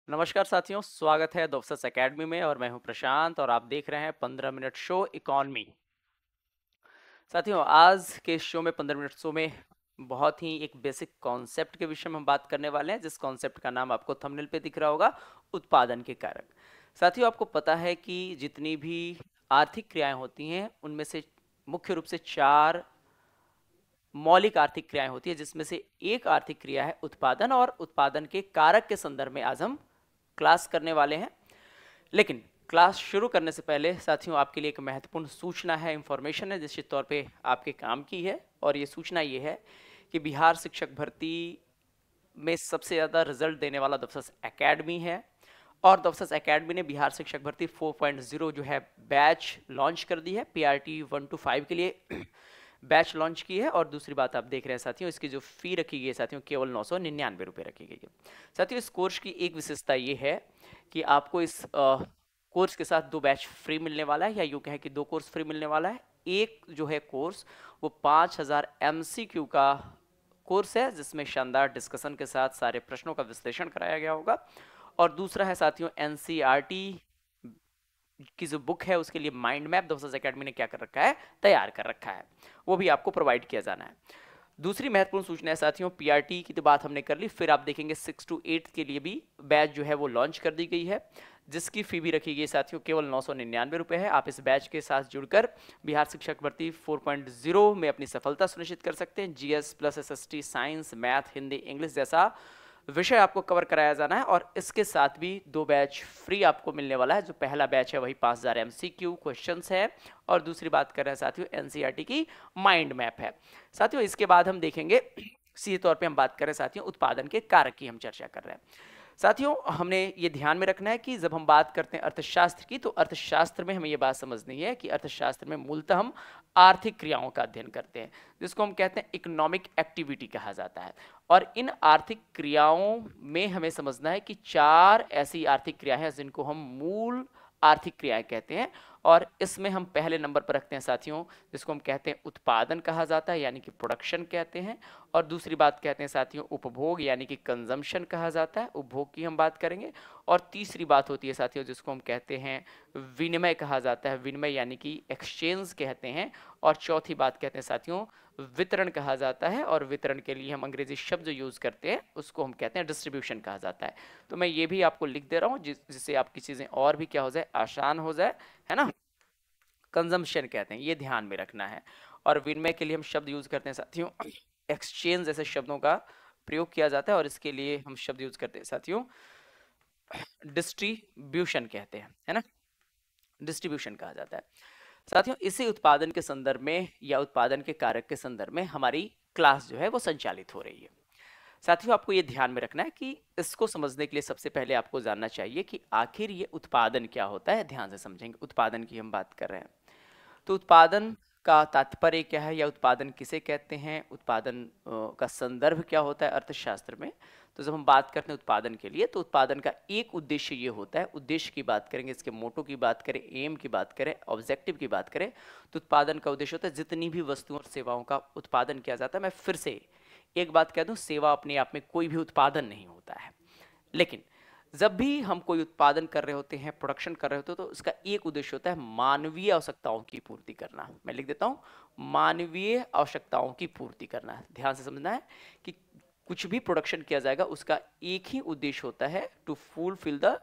नमस्कार साथियों, स्वागत है दोपसस एकेडमी में और मैं हूं प्रशांत और आप देख रहे हैं 15 मिनट शो इकोनॉमी। साथियों, आज के शो में 15 मिनट शो में बहुत ही एक बेसिक कॉन्सेप्ट के विषय में हम बात करने वाले हैं, जिस कॉन्सेप्ट का नाम आपको थंबनेल पे दिख रहा होगा, उत्पादन के कारक। साथियों, आपको पता है कि जितनी भी आर्थिक क्रियाएं होती हैं उनमें से मुख्य रूप से 4 मौलिक आर्थिक क्रियाएं होती है, जिसमें से एक आर्थिक क्रिया है उत्पादन, और उत्पादन के कारक के संदर्भ में आज हम क्लास करने वाले हैं। लेकिन क्लास शुरू करने से पहले साथियों, आपके लिए एक महत्वपूर्ण सूचना है, इंफॉर्मेशन है, निश्चित तौर पे आपके काम की है। और ये सूचना ये है कि बिहार शिक्षक भर्ती में सबसे ज़्यादा रिजल्ट देने वाला दफसस एकेडमी है, और दफसस एकेडमी ने बिहार शिक्षक भर्ती 4.0 जो है बैच लॉन्च कर दी है। पीआरटी 1 to 5 के लिए बैच लॉन्च की है। और दूसरी बात आप देख रहे हैं साथियों, इसकी जो फी रखी गई है साथियों, केवल 999 रुपये रखी गई है। साथियों, इस कोर्स की एक विशेषता ये है कि आपको इस कोर्स के साथ 2 बैच फ्री मिलने वाला है, या यूँ कहें कि 2 कोर्स फ्री मिलने वाला है। एक जो है कोर्स वो 5000 MCQ का कोर्स है, जिसमें शानदार डिस्कशन के साथ सारे प्रश्नों का विश्लेषण कराया गया होगा। और दूसरा है साथियों NCERT की जो बुक है उसके लिए माइंड मैप दफसस एकेडमी ने क्या कर रखा है, तैयार कर रखा है, वो भी आपको प्रोवाइड किया जाना है। दूसरी महत्वपूर्ण सूचना है साथियों, पीआरटी की तो बात हमने कर ली, फिर आप देखेंगे 6 to 8 के लिए भी बैच जो है वो लॉन्च कर दी गई है, जिसकी फी भी रखी गई साथियों केवल 999 रुपये है। आप इस बैच के साथ जुड़कर बिहार शिक्षक भर्ती 4.0 में अपनी सफलता सुनिश्चित कर सकते हैं। GS plus SST, science, math, Hindi, English जैसा विषय आपको कवर कराया जाना है। और इसके साथ भी 2 बैच फ्री आपको मिलने वाला है। जो पहला बैच है वही 5000 MCQ क्वेश्चंस है, और दूसरी बात कर रहे हैं साथियों NCERT की माइंड मैप है। साथियों, इसके बाद हम देखेंगे, सीधे तौर पे हम बात कर रहे हैं साथियों उत्पादन के कारक की हम चर्चा कर रहे हैं। साथियों, हमने ये ध्यान में रखना है कि जब हम बात करते हैं अर्थशास्त्र की, तो अर्थशास्त्र में हमें ये बात समझनी है कि अर्थशास्त्र में मूलतः हम आर्थिक क्रियाओं का अध्ययन करते हैं, जिसको हम कहते हैं इकोनॉमिक एक्टिविटी कहा जाता है। और इन आर्थिक क्रियाओं में हमें समझना है कि 4 ऐसी आर्थिक क्रिया हैं जिनको हम मूल आर्थिक क्रियाएं कहते हैं। और इसमें हम पहले नंबर पर रखते हैं साथियों, जिसको हम कहते हैं उत्पादन कहा जाता है, यानी कि प्रोडक्शन कहते हैं। और दूसरी बात कहते हैं साथियों उपभोग, यानी कि कंजम्पशन कहा जाता है, उपभोग की हम बात करेंगे। और तीसरी बात होती है साथियों जिसको हम कहते हैं विनिमय कहा जाता है, विनिमय यानी कि एक्सचेंज कहते हैं। और चौथी बात कहते हैं साथियों वितरण कहा जाता है, और वितरण के लिए हम अंग्रेजी शब्द यूज करते हैं, उसको हम कहते हैं डिस्ट्रीब्यूशन कहा जाता है। तो मैं ये भी आपको लिख दे रहा हूँ जिससे आपकी चीजें और भी क्या हो जाए, आसान हो जाए, है ना। कंजम्पशन कहते हैं, ये ध्यान में रखना है। और विनिमय के लिए हम शब्द यूज करते हैं साथियों एक्सचेंज जैसे शब्दों का प्रयोग किया जाता है, और इसके लिए हम शब्द यूज करते हैं साथियों डिस्ट्रीब्यूशन कहते हैं, है ना, डिस्ट्रीब्यूशन कहा जाता है। साथियों, इसी उत्पादन के संदर्भ में या उत्पादन के कारक के संदर्भ में हमारी क्लास जो है वो संचालित हो रही है। साथियों, आपको ये ध्यान में रखना है कि इसको समझने के लिए सबसे पहले आपको जानना चाहिए कि आखिर ये उत्पादन क्या होता है। ध्यान से समझेंगे, उत्पादन की हम बात कर रहे हैं, तो उत्पादन का तात्पर्य क्या है, या उत्पादन किसे कहते हैं, उत्पादन का संदर्भ क्या होता है अर्थशास्त्र में। तो जब हम बात करते हैं उत्पादन के लिए, तो उत्पादन का एक उद्देश्य ये होता है, उद्देश्य की बात करेंगे, इसके मोटो की बात करें, एम की बात करें, ऑब्जेक्टिव की बात करें, तो उत्पादन का उद्देश्य होता है जितनी भी वस्तुओं और सेवाओं का उत्पादन किया जाता है। मैं फिर से एक बात कह दूं, सेवा अपने आप में कोई भी उत्पादन नहीं होता है, लेकिन जब भी हम कोई उत्पादन कर रहे होते हैं, प्रोडक्शन कर रहे होते हैं, तो उसका एक उद्देश्य होता है मानवीय आवश्यकताओं की पूर्ति करना। मैं लिख देता हूं, मानवीय आवश्यकताओं की पूर्ति करना। ध्यान से समझना है कि कुछ भी प्रोडक्शन किया जाएगा उसका एक ही उद्देश्य होता है, to fulfil the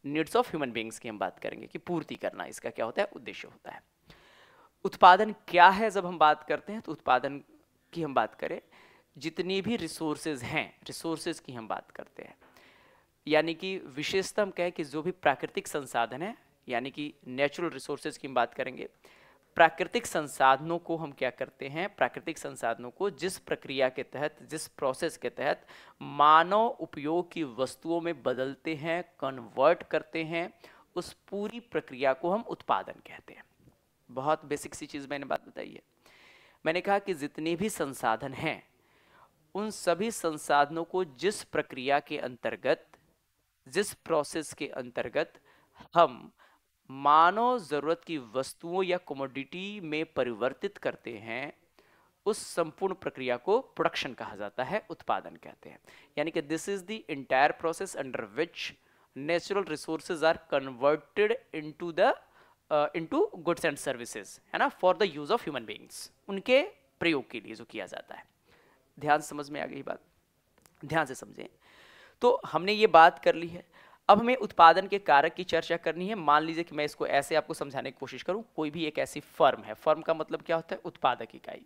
needs of human beings की हम बात करेंगे कि पूर्ति करना, इसका क्या होता है, उद्देश्य होता है। उत्पादन क्या है, जब हम बात करते हैं तो उत्पादन की हम बात करें, जितनी भी रिसोर्सेज हैं, रिसोर्सेज की हम बात करते हैं, यानी कि विशेषता हम कहें कि जो भी प्राकृतिक संसाधन है, यानी कि नेचुरल रिसोर्सेज की हम बात करेंगे। प्राकृतिक संसाधनों को हम क्या करते हैं, प्राकृतिक संसाधनों को जिस प्रक्रिया के तहत, जिस प्रोसेस के तहत मानव उपयोग की वस्तुओं में बदलते हैं, कन्वर्ट करते हैं, उस पूरी प्रक्रिया को हम उत्पादन कहते हैं। बहुत बेसिक सी चीज मैंने बात बताई है। मैंने कहा कि जितने भी संसाधन हैं, उन सभी संसाधनों को जिस प्रक्रिया के अंतर्गत, जिस प्रोसेस के अंतर्गत हम मानव जरूरत की वस्तुओं या कमोडिटी में परिवर्तित करते हैं, उस संपूर्ण प्रक्रिया को प्रोडक्शन कहा जाता है, उत्पादन कहते हैं। यानी कि this is the entire process under which natural resources are converted into goods and services, है ना, for the use of human beings, उनके प्रयोग के लिए जो किया जाता है। ध्यान समझ में आ गई बात, ध्यान से समझें। तो हमने ये बात कर ली है, अब हमें उत्पादन के कारक की चर्चा करनी है। मान लीजिए कि मैं इसको ऐसे आपको समझाने की कोशिश करूं, कोई भी एक ऐसी फर्म है, फर्म का मतलब क्या होता है, उत्पादक इकाई,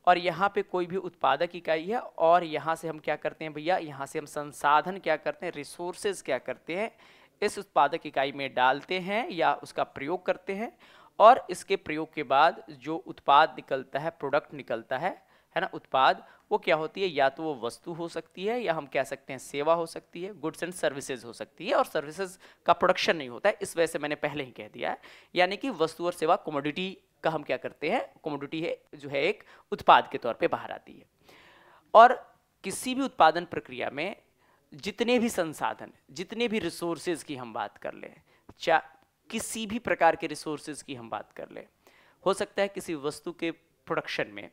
और यहाँ पे कोई भी उत्पादक इकाई है, और यहाँ से हम क्या करते हैं भैया, यहाँ से हम संसाधन क्या करते हैं, रिसोर्सेज क्या करते हैं, इस उत्पादक इकाई में डालते हैं या उसका प्रयोग करते हैं, और इसके प्रयोग के बाद जो उत्पाद निकलता है, प्रोडक्ट निकलता है ना, उत्पाद, वो क्या होती है, या तो वो वस्तु हो सकती है, या हम कह सकते हैं सेवा हो सकती है, गुड्स एंड सर्विसेज हो सकती है, और सर्विसेज का प्रोडक्शन नहीं होता है, इस वजह से मैंने पहले ही कह दिया है। यानी कि वस्तु और सेवा, कमोडिटी का हम क्या करते हैं, कमोडिटी है जो है एक उत्पाद के तौर पे बाहर आती है। और किसी भी उत्पादन प्रक्रिया में जितने भी संसाधन, जितने भी रिसोर्सेज की हम बात कर लें, किसी भी प्रकार के रिसोर्सेज की हम बात कर लें, हो सकता है किसी वस्तु के प्रोडक्शन में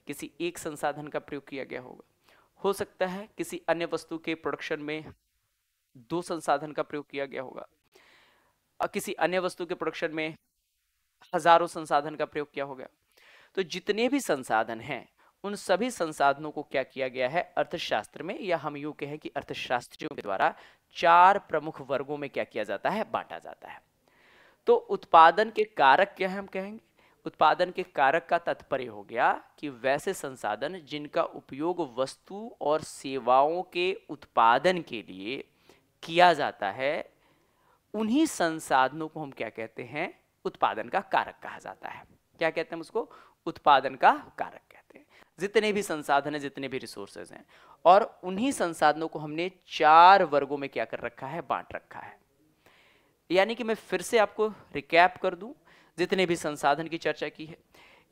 किसी एक संसाधन का प्रयोग किया गया होगा, हो सकता है किसी अन्य वस्तु के प्रोडक्शन में 2 संसाधन का प्रयोग किया गया होगा, और किसी अन्य वस्तु के प्रोडक्शन में हजारों संसाधन का प्रयोग किया होगा। तो जितने भी संसाधन हैं, उन सभी संसाधनों को क्या किया गया है अर्थशास्त्र में, या हम यूं कहें कि अर्थशास्त्रियों के द्वारा 4 प्रमुख वर्गों में क्या किया जाता है, बांटा जाता है। तो उत्पादन के कारक क्या है, हम कहेंगे उत्पादन के कारक का तात्पर्य हो गया कि वैसे संसाधन जिनका उपयोग वस्तु और सेवाओं के उत्पादन के लिए किया जाता है, उन्हीं संसाधनों को हम क्या कहते हैं, उत्पादन का कारक कहा जाता है। क्या कहते हैं उसको, उत्पादन का कारक कहते हैं। जितने भी संसाधन हैं, जितने भी रिसोर्सेज हैं, और उन्हीं संसाधनों को हमने 4 वर्गों में क्या कर रखा है, बांट रखा है। यानी कि मैं फिर से आपको रिकैप कर दूं, जितने भी संसाधन की चर्चा की है,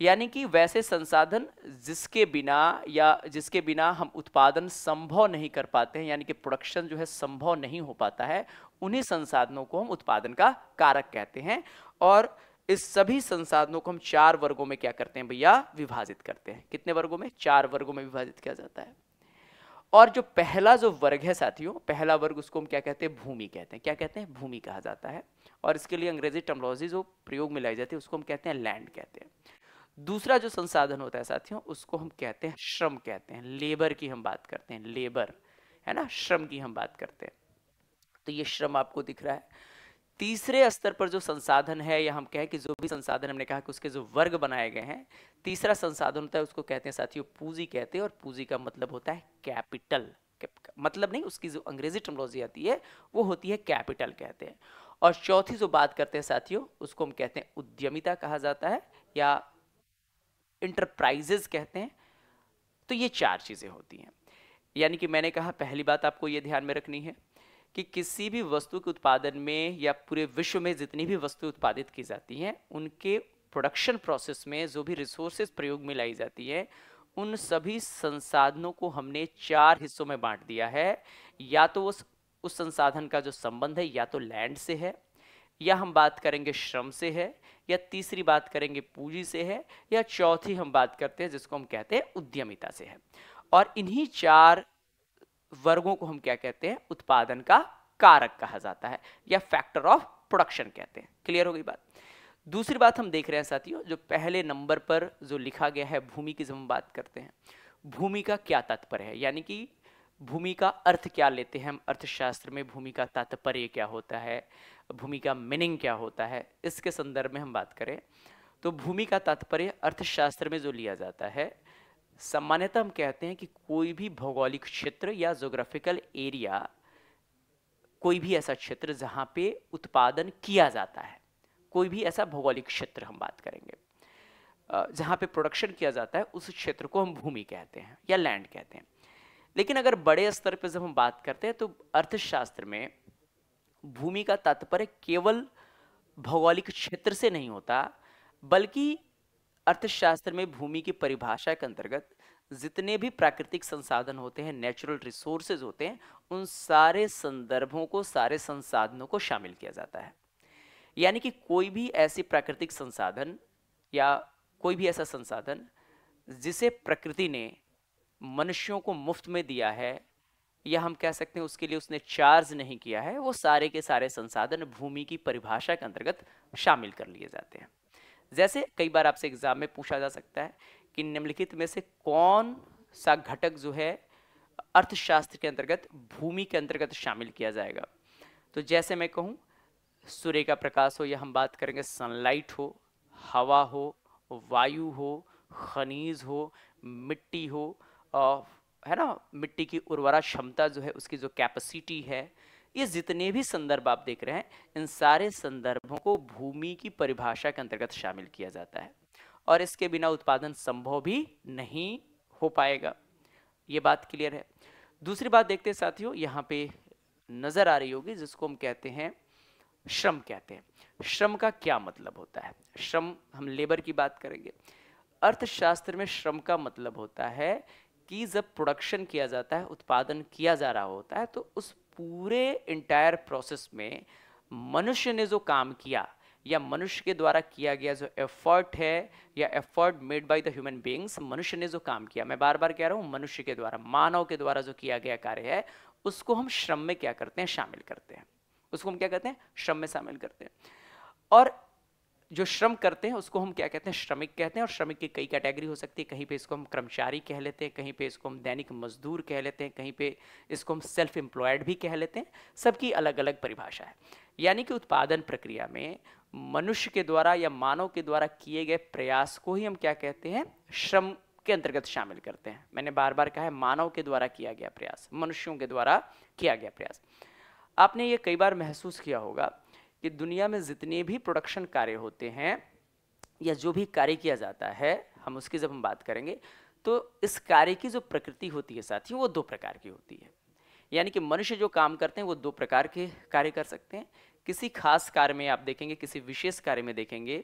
यानी कि वैसे संसाधन जिसके बिना हम उत्पादन संभव नहीं कर पाते हैं, यानी कि प्रोडक्शन जो है संभव नहीं हो पाता है, उन्हीं संसाधनों को हम उत्पादन का कारक कहते हैं। और इस सभी संसाधनों को हम 4 वर्गों में क्या करते हैं भैया, विभाजित करते हैं। कितने वर्गों में, 4 वर्गों में विभाजित किया जाता है। और जो पहला जो वर्ग है साथियों, पहला वर्ग, उसको हम क्या कहते हैं, भूमि कहते हैं। क्या कहते हैं, भूमि कहा जाता है, और इसके लिए अंग्रेजी टर्मिनोलॉजी जो प्रयोग में लाई जाती है उसको हम कहते हैं लैंड कहते हैं। दूसरा जो संसाधन होता है साथियों, उसको हम कहते हैं श्रम कहते हैं, लेबर की हम बात करते हैं, लेबर, है ना, श्रम की हम बात करते हैं। तो ये श्रम आपको दिख रहा है। तीसरे स्तर पर जो संसाधन है, या हम कहें कि जो भी संसाधन, हमने कहा कि उसके जो वर्ग बनाए गए हैं, तीसरा संसाधन होता है, उसको कहते हैं साथियों पूंजी कहते हैं, और पूंजी का मतलब होता है कैपिटल। मतलब नहीं, उसकी जो अंग्रेजी टर्मिनोलॉजी आती है वो होती है कैपिटल कहते हैं। और चौथी जो बात करते हैं साथियों, उसको हम कहते हैं उद्यमिता कहा जाता है, या इंटरप्राइजेज कहते हैं। तो ये 4 चीजें होती हैं। यानी कि मैंने कहा, पहली बात आपको ये ध्यान में रखनी है कि किसी भी वस्तु के उत्पादन में, या पूरे विश्व में जितनी भी वस्तु उत्पादित की जाती हैं, उनके प्रोडक्शन प्रोसेस में जो भी रिसोर्सेज प्रयोग में लाई जाती है, उन सभी संसाधनों को हमने 4 हिस्सों में बांट दिया है। या तो उस संसाधन का जो संबंध है, या तो लैंड से है, या हम बात करेंगे श्रम से है, या तीसरी बात करेंगे पूंजी से है, या चौथी हम बात करते हैं जिसको हम कहते हैं उद्यमिता से है। और इन्हीं 4 वर्गों को हम क्या कहते हैं, उत्पादन का कारक कहा जाता है, या फैक्टर ऑफ प्रोडक्शन कहते हैं। क्लियर हो गई बात। दूसरी बात हम देख रहे हैं साथियों, जो पहले नंबर पर जो लिखा गया है भूमि की, जब हम बात करते हैं भूमि का क्या तात्पर्य है, यानी कि भूमि का अर्थ क्या लेते हैं हम अर्थशास्त्र में, भूमि का तात्पर्य क्या होता है, भूमि का मीनिंग क्या होता है, इसके संदर्भ में हम बात करें तो भूमि का तात्पर्य अर्थशास्त्र में जो लिया जाता है, सामान्यतः हम कहते हैं कि कोई भी भौगोलिक क्षेत्र या ज्योग्राफिकल एरिया, कोई भी ऐसा क्षेत्र जहां पे उत्पादन किया जाता है, कोई भी ऐसा भौगोलिक क्षेत्र हम बात करेंगे जहां पे प्रोडक्शन किया जाता है, उस क्षेत्र को हम भूमि कहते हैं या लैंड कहते हैं। लेकिन अगर बड़े स्तर पर जब हम बात करते हैं तो अर्थशास्त्र में भूमि का तात्पर्य केवल भौगोलिक क्षेत्र से नहीं होता, बल्कि अर्थशास्त्र में भूमि की परिभाषा के अंतर्गत जितने भी प्राकृतिक संसाधन होते हैं, नेचुरल रिसोर्सेज होते हैं, उन सारे संदर्भों को, सारे संसाधनों को शामिल किया जाता है। यानी कि कोई भी ऐसी प्राकृतिक संसाधन या कोई भी ऐसा संसाधन जिसे प्रकृति ने मनुष्यों को मुफ्त में दिया है, या हम कह सकते हैं उसके लिए उसने चार्ज नहीं किया है, वो सारे के सारे संसाधन भूमि की परिभाषा के अंतर्गत शामिल कर लिए जाते हैं। जैसे कई बार आपसे एग्जाम में पूछा जा सकता है कि निम्नलिखित में से कौन सा घटक जो है अर्थशास्त्र के अंतर्गत भूमि के अंतर्गत शामिल किया जाएगा। तो जैसे मैं कहूँ सूर्य का प्रकाश हो, या हम बात करेंगे सनलाइट हो, हवा हो, वायु हो, खनिज हो, मिट्टी हो, है ना, मिट्टी की उर्वरा क्षमता जो है उसकी जो कैपेसिटी है, ये जितने भी संदर्भ आप देख रहे हैं इन सारे संदर्भों को भूमि की परिभाषा के अंतर्गत शामिल किया जाता है और इसके बिना उत्पादन संभव भी नहीं हो पाएगा। ये बात क्लियर है। दूसरी बात देखते हैं साथियों, यहाँ पे नजर आ रही होगी जिसको हम कहते हैं श्रम कहते हैं। श्रम का क्या मतलब होता है? श्रम, हम लेबर की बात करेंगे। अर्थशास्त्र में श्रम का मतलब होता है कि जब प्रोडक्शन किया जाता है, उत्पादन किया जा रहा होता है, तो उस पूरे इंटायर प्रोसेस में मनुष्य ने जो काम किया या मनुष्य के द्वारा किया गया जो एफर्ट है या effort made by the human beings, मनुष्य ने जो काम किया, मैं बार बार कह रहा हूँ मनुष्य के द्वारा, मानव के द्वारा जो किया गया कार्य है, उसको हम श्रम में क्या करते हैं? शामिल करते हैं। उसको हम क्या कहते हैं? श्रम में शामिल करते हैं। और जो श्रम करते हैं उसको हम क्या कहते हैं? श्रमिक कहते हैं। और श्रमिक की कई कैटेगरी हो सकती है, कहीं पे इसको हम कर्मचारी कह लेते हैं, कहीं पे इसको हम दैनिक मजदूर कह लेते हैं, कहीं पे इसको हम सेल्फ एम्प्लॉयड भी कह लेते हैं। सबकी अलग अलग परिभाषा है। यानी कि उत्पादन प्रक्रिया में मनुष्य के द्वारा या मानव के द्वारा किए गए प्रयास को ही हम क्या कहते हैं? श्रम के अंतर्गत शामिल करते हैं। मैंने बार बार कहा है मानव के द्वारा किया गया प्रयास, मनुष्यों के द्वारा किया गया प्रयास। आपने ये कई बार महसूस किया होगा कि दुनिया में जितने भी प्रोडक्शन कार्य होते हैं या जो भी कार्य किया जाता है, हम उसकी जब हम बात करेंगे तो इस कार्य की जो प्रकृति होती है साथियों, वो दो प्रकार की होती है। यानी कि मनुष्य जो काम करते हैं वो दो प्रकार के कार्य कर सकते हैं। किसी खास कार्य में आप देखेंगे, किसी विशेष कार्य में देखेंगे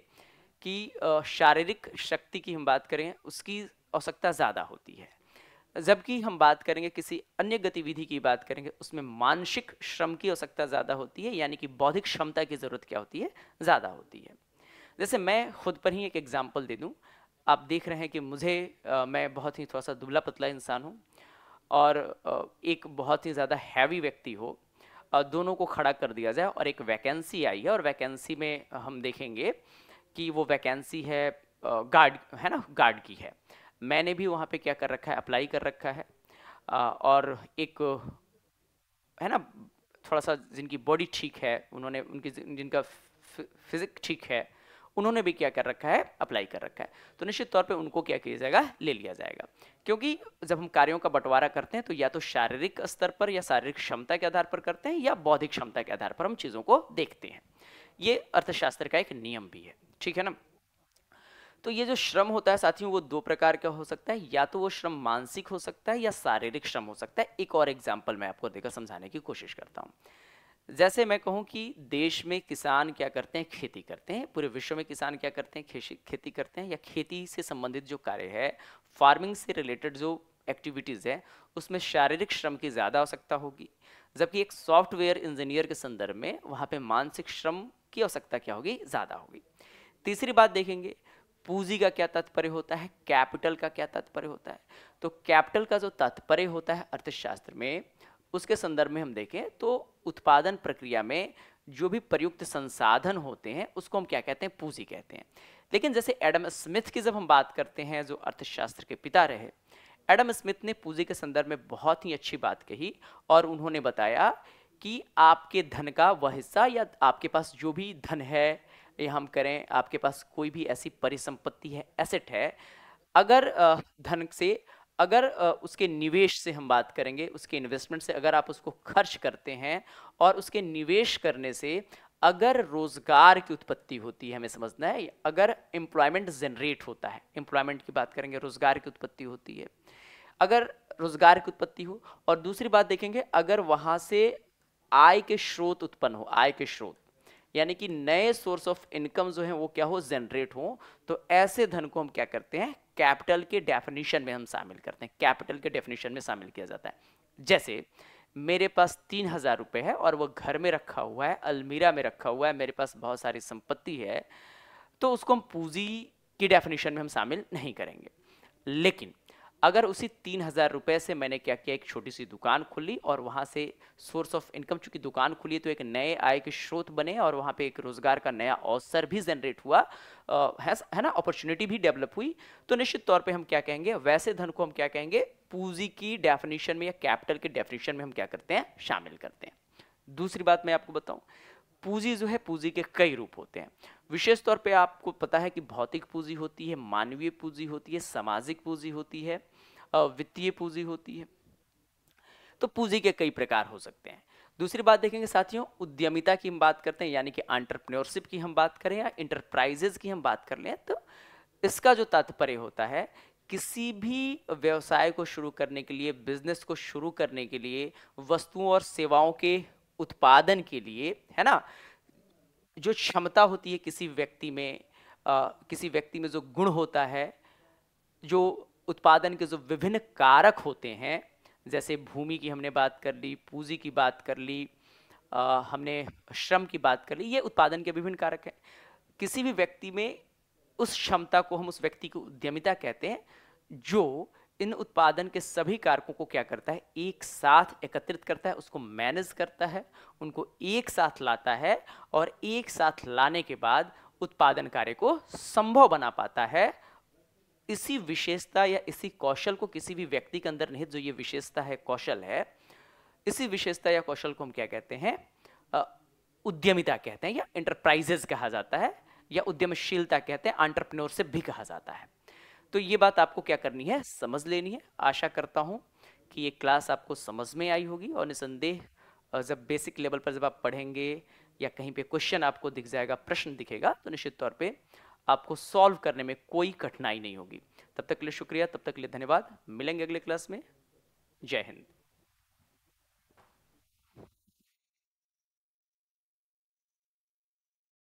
कि शारीरिक शक्ति की हम बात करें उसकी आवश्यकता ज़्यादा होती है, जबकि हम बात करेंगे किसी अन्य गतिविधि की बात करेंगे उसमें मानसिक श्रम की आवश्यकता ज़्यादा होती है, यानी कि बौद्धिक क्षमता की ज़रूरत क्या होती है? ज़्यादा होती है। जैसे मैं खुद पर ही एक एग्जाम्पल दे दूँ। आप देख रहे हैं कि मैं बहुत ही थोड़ा सा दुबला पतला इंसान हूँ और एक बहुत ही ज़्यादा हैवी व्यक्ति हो, दोनों को खड़ा कर दिया जाए और एक वैकेंसी आई है और वैकेंसी में हम देखेंगे कि वो वैकेंसी है गार्ड, है ना, गार्ड की है। मैंने भी वहाँ पे क्या कर रखा है? अप्लाई कर रखा है। और एक, है ना, थोड़ा सा जिनकी बॉडी ठीक है, उन्होंने उनकी जिनका फिजिक ठीक है, उन्होंने भी क्या कर रखा है? अप्लाई कर रखा है। तो निश्चित तौर पे उनको क्या किया जाएगा? ले लिया जाएगा। क्योंकि जब हम कार्यों का बंटवारा करते हैं तो या तो शारीरिक स्तर पर या शारीरिक क्षमता के आधार पर करते हैं या बौद्धिक क्षमता के आधार पर हम चीज़ों को देखते हैं। ये अर्थशास्त्र का एक नियम भी है, ठीक है ना। तो ये जो श्रम होता है साथियों वो दो प्रकार का हो सकता है, या तो वो श्रम मानसिक हो सकता है या शारीरिक श्रम हो सकता है। एक और एग्जाम्पल मैं आपको देकर समझाने की कोशिश करता हूँ। जैसे मैं कहूँ कि देश में किसान क्या करते हैं? खेती करते हैं। पूरे विश्व में किसान क्या करते हैं? खेती करते हैं, या खेती से संबंधित जो कार्य है, फार्मिंग से रिलेटेड जो एक्टिविटीज़ है, उसमें शारीरिक श्रम की ज़्यादा आवश्यकता होगी, जबकि एक सॉफ्टवेयर इंजीनियर के संदर्भ में वहाँ पे मानसिक श्रम की आवश्यकता क्या होगी? ज़्यादा होगी। तीसरी बात देखेंगे, पूंजी का क्या तात्पर्य होता है, कैपिटल का क्या तात्पर्य होता है। तो कैपिटल का जो तात्पर्य होता है अर्थशास्त्र में, उसके संदर्भ में हम देखें तो उत्पादन प्रक्रिया में जो भी प्रयुक्त संसाधन होते हैं उसको हम क्या कहते हैं? पूंजी कहते हैं। लेकिन जैसे एडम स्मिथ की जब हम बात करते हैं, जो अर्थशास्त्र के पिता रहे, एडम स्मिथ ने पूंजी के संदर्भ में बहुत ही अच्छी बात कही और उन्होंने बताया कि आपके धन का वह हिस्सा या आपके पास जो भी धन है, या हम करें आपके पास कोई भी ऐसी परिसंपत्ति है, एसेट है, अगर धन से, अगर उसके निवेश से हम बात करेंगे, उसके इन्वेस्टमेंट से अगर आप उसको खर्च करते हैं और उसके निवेश करने से अगर रोजगार की उत्पत्ति होती है, हमें समझना है, अगर एम्प्लॉयमेंट जनरेट होता है, एम्प्लॉयमेंट की बात करेंगे, रोजगार की उत्पत्ति होती है, अगर रोजगार की उत्पत्ति हो, और दूसरी बात देखेंगे अगर वहां से आय के स्रोत उत्पन्न हो, आय के स्रोत यानी कि नए सोर्स ऑफ इनकम जो है वो क्या हो? जनरेट हो, तो ऐसे धन को हम क्या करते हैं? कैपिटल के डेफिनेशन में हम शामिल करते हैं, कैपिटल के डेफिनेशन में शामिल किया जाता है। जैसे मेरे पास 3,000 रुपये है और वो घर में रखा हुआ है, अलमीरा में रखा हुआ है, मेरे पास बहुत सारी संपत्ति है, तो उसको हम पूंजी की डेफिनेशन में हम शामिल नहीं करेंगे। लेकिन अगर उसी 3,000 रुपए से मैंने क्या किया, एक छोटी सी दुकान खोली और वहां से सोर्स ऑफ इनकम, चूंकि दुकान खुली तो एक नए आय के स्रोत बने और वहां पे एक रोजगार का नया अवसर भी जनरेट हुआ, है ना, अपॉर्चुनिटी भी डेवलप हुई, तो निश्चित तौर पे हम क्या कहेंगे, वैसे धन को हम क्या कहेंगे, पूंजी की डेफिनेशन में या कैपिटल की डेफिनेशन में हम क्या करते हैं, शामिल करते हैं। दूसरी बात मैं आपको बताऊं, पूंजी जो है, पूंजी के कई रूप होते हैं। विशेष तौर पे आपको पता है कि भौतिक पूंजी होती है, मानवीय पूंजी होती है, सामाजिक पूंजी होती है, वित्तीय पूंजी होती है। तो पूंजी के कई प्रकार हो सकते हैं। दूसरी बात देखेंगे साथियों, उद्यमिता की हम बात करते हैं, यानी कि एंटरप्रेन्योरशिप की हम बात करें या इंटरप्राइजेज की हम बात कर लें, तो इसका जो तात्पर्य होता है, किसी भी व्यवसाय को शुरू करने के लिए, बिजनेस को शुरू करने के लिए, वस्तुओं और सेवाओं के उत्पादन के लिए, है ना, जो क्षमता होती है किसी व्यक्ति में, किसी व्यक्ति में जो गुण होता है, जो उत्पादन के जो विभिन्न कारक होते हैं, जैसे भूमि की हमने बात कर ली, पूंजी की बात कर ली, हमने श्रम की बात कर ली, ये उत्पादन के विभिन्न कारक हैं। किसी भी व्यक्ति में उस क्षमता को हम, उस व्यक्ति को उद्यमिता कहते हैं, जो इन उत्पादन के सभी कारकों को क्या करता है, एक साथ एकत्रित करता है, उसको मैनेज करता है, उनको एक साथ लाता है और एक साथ लाने के बाद उत्पादन कार्य को संभव बना पाता है। इसी विशेषता या इसी कौशल को, किसी भी व्यक्ति के अंदर निहित जो ये विशेषता है, कौशल है, इसी विशेषता या कौशल को हम क्या कहते हैं, उद्यमिता कहते हैं, या एंटरप्राइजेज कहा जाता है, या उद्यमशीलता कहते हैं, एंटरप्रेन्योरशिप भी कहा जाता है। तो ये बात आपको क्या करनी है, समझ लेनी है। आशा करता हूं कि ये क्लास आपको समझ में आई होगी, और निसंदेह जब बेसिक लेवल पर जब आप पढ़ेंगे या कहीं पे क्वेश्चन आपको दिख जाएगा, प्रश्न दिखेगा, तो निश्चित तौर पे आपको सॉल्व करने में कोई कठिनाई नहीं होगी। तब तक के लिए शुक्रिया, तब तक के लिए धन्यवाद। मिलेंगे अगले क्लास में। जय हिंद।